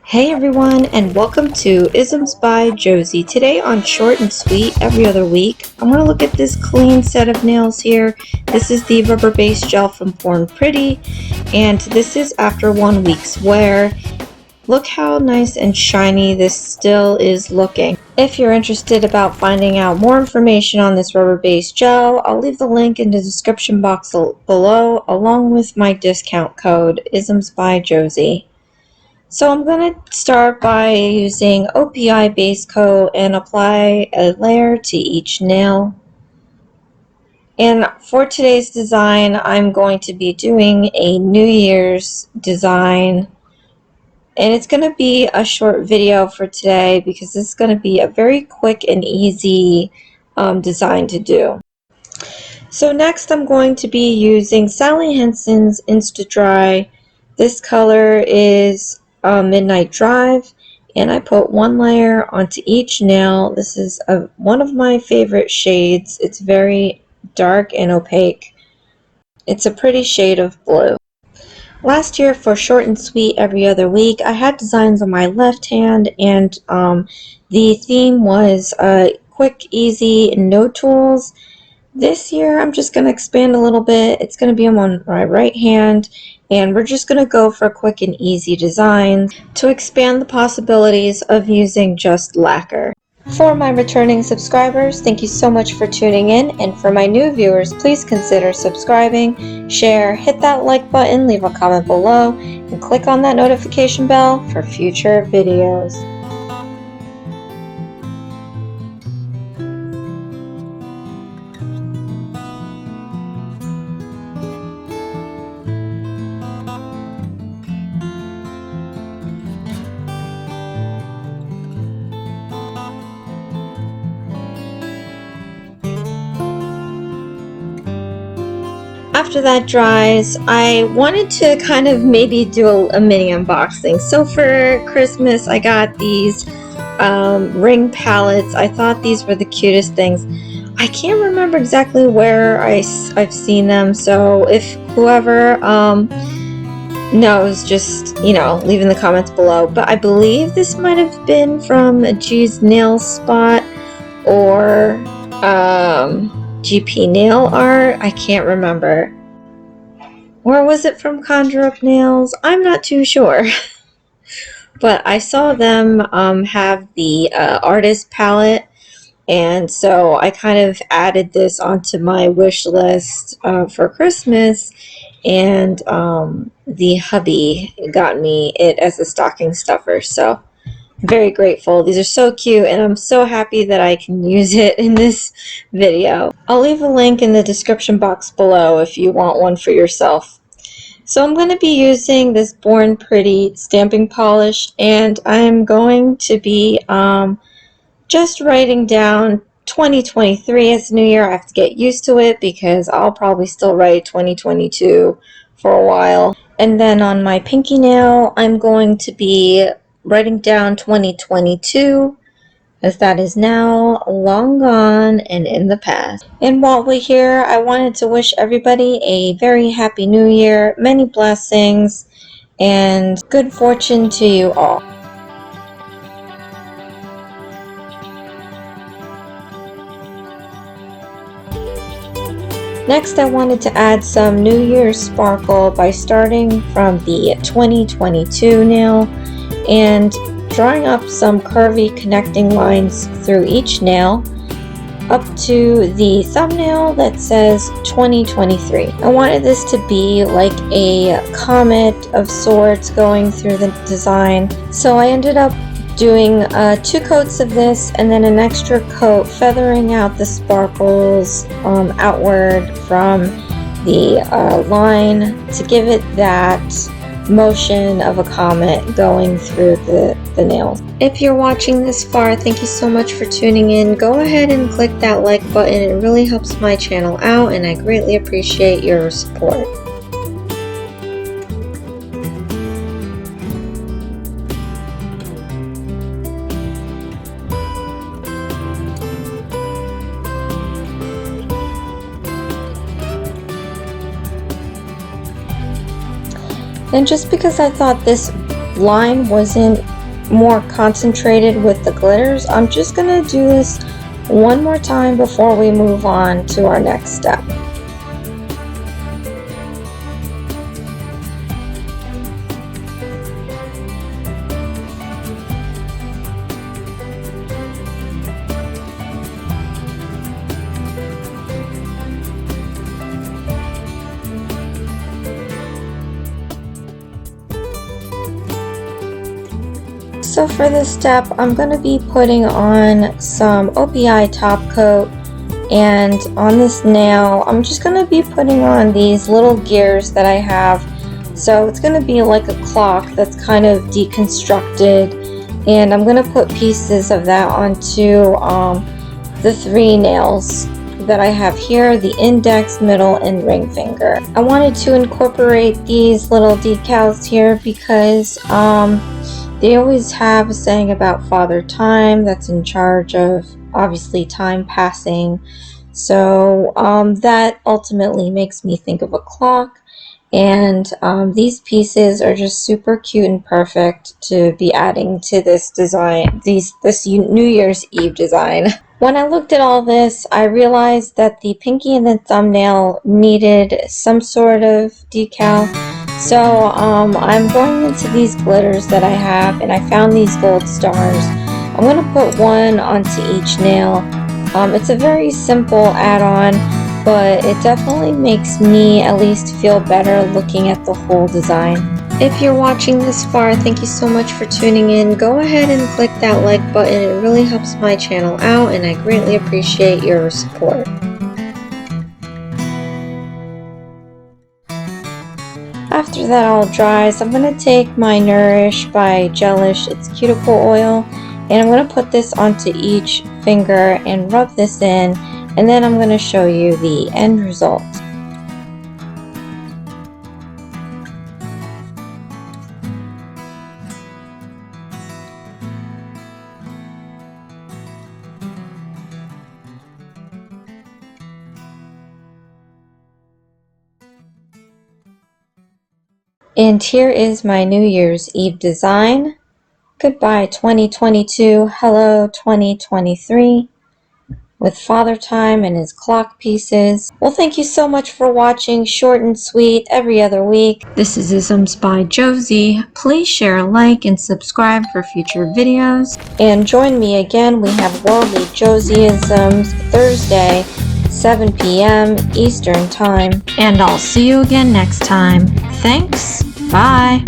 Hey everyone, and welcome to Isms by Josie. Today on Short and Sweet, every other week, I'm going to look at this clean set of nails here. This is the rubber-based gel from Born Pretty, and this is after 1 week's wear. Look how nice and shiny this still is looking. If you're interested about finding out more information on this rubber-based gel, I'll leave the link in the description box below, along with my discount code, IsmsByJBM. So I'm going to start by using O.P.I base coat and apply a layer to each nail. And for today's design, I'm going to be doing a New Year's design. And it's going to be a short video for today because this is going to be a very quick and easy design to do. So next I'm going to be using Sally Hansen's Insta Dry. This color is Midnight Drive, and I put one layer onto each nail. This is one of my favorite shades. It's very dark and opaque. It's a pretty shade of blue. Last year for Short and Sweet every other week, I had designs on my left hand, and the theme was quick, easy, no tools. This year I'm just going to expand a little bit. It's going to be on my right hand, and we're just going to go for quick and easy designs to expand the possibilities of using just lacquer. For my returning subscribers, thank you so much for tuning in, and for my new viewers, please consider subscribing, share, hit that like button, leave a comment below, and click on that notification bell for future videos. After that dries, I wanted to kind of maybe do a mini unboxing. So for Christmas, I got these ring palettes. I thought these were the cutest things. I can't remember exactly where I've seen them, so if whoever knows, just, leave in the comments below. But I believe this might have been from G's Nail Spot or GP Nail Art. I can't remember. Or was it from Conjure Up Nails? I'm not too sure. But I saw them have the artist palette, and so I kind of added this onto my wish list for Christmas, and the hubby got me it as a stocking stuffer, so I'm very grateful. These are so cute, and I'm so happy that I can use it in this video. I'll leave a link in the description box below if you want one for yourself. So I'm going to be using this Born Pretty stamping polish, and I'm going to be just writing down 2023 as the new year. I have to get used to it because I'll probably still write 2022 for a while. And then on my pinky nail, I'm going to be writing down 2022, as that is now long gone and in the past. And while we're here, I wanted to wish everybody a very happy new year, many blessings, and good fortune to you all. Next, I wanted to add some New Year's sparkle by starting from the 2022 nail and drawing up some curvy connecting lines through each nail up to the thumbnail that says 2023. I wanted this to be like a comet of sorts going through the design, so I ended up doing 2 coats of this and then an extra coat feathering out the sparkles outward from the line to give it that motion of a comet going through the nails. If you're watching this far, thank you so much for tuning in. Go ahead and click that like button. It really helps my channel out, and I greatly appreciate your support. And just because I thought this line wasn't more concentrated with the glitters, I'm just going to do this one more time before we move on to our next step. So for this step, I'm going to be putting on some O.P.I top coat, and on this nail, I'm just going to be putting on these little gears that I have. So it's going to be like a clock that's kind of deconstructed, and I'm going to put pieces of that onto the 3 nails that I have here, the index, middle, and ring finger. I wanted to incorporate these little decals here because they always have a saying about Father Time that's in charge of, obviously, time passing. So that ultimately makes me think of a clock. And these pieces are just super cute and perfect to be adding to this design, this New Year's Eve design. When I looked at all this, I realized that the pinky and the thumbnail needed some sort of decal. So I'm going into these glitters that I have, and I found these gold stars. I'm going to put one onto each nail. It's a very simple add-on, but it definitely makes me at least feel better looking at the whole design. If you're watching this far, thank you so much for tuning in. Go ahead and click that like button. It really helps my channel out, and I greatly appreciate your support. After that all dries, I'm going to take my Nourish by Gelish, it's cuticle oil, and I'm going to put this onto each finger and rub this in, and then I'm going to show you the end result. And here is my New Year's Eve design. Goodbye 2022, hello 2023, with Father Time and his clock pieces. Well, thank you so much for watching, short and sweet, every other week. This is Isms by Josie. Please share, like, and subscribe for future videos. And join me again, we have Worldly Josieisms Thursday, 7 p.m. Eastern Time. And I'll see you again next time. Thanks. Bye.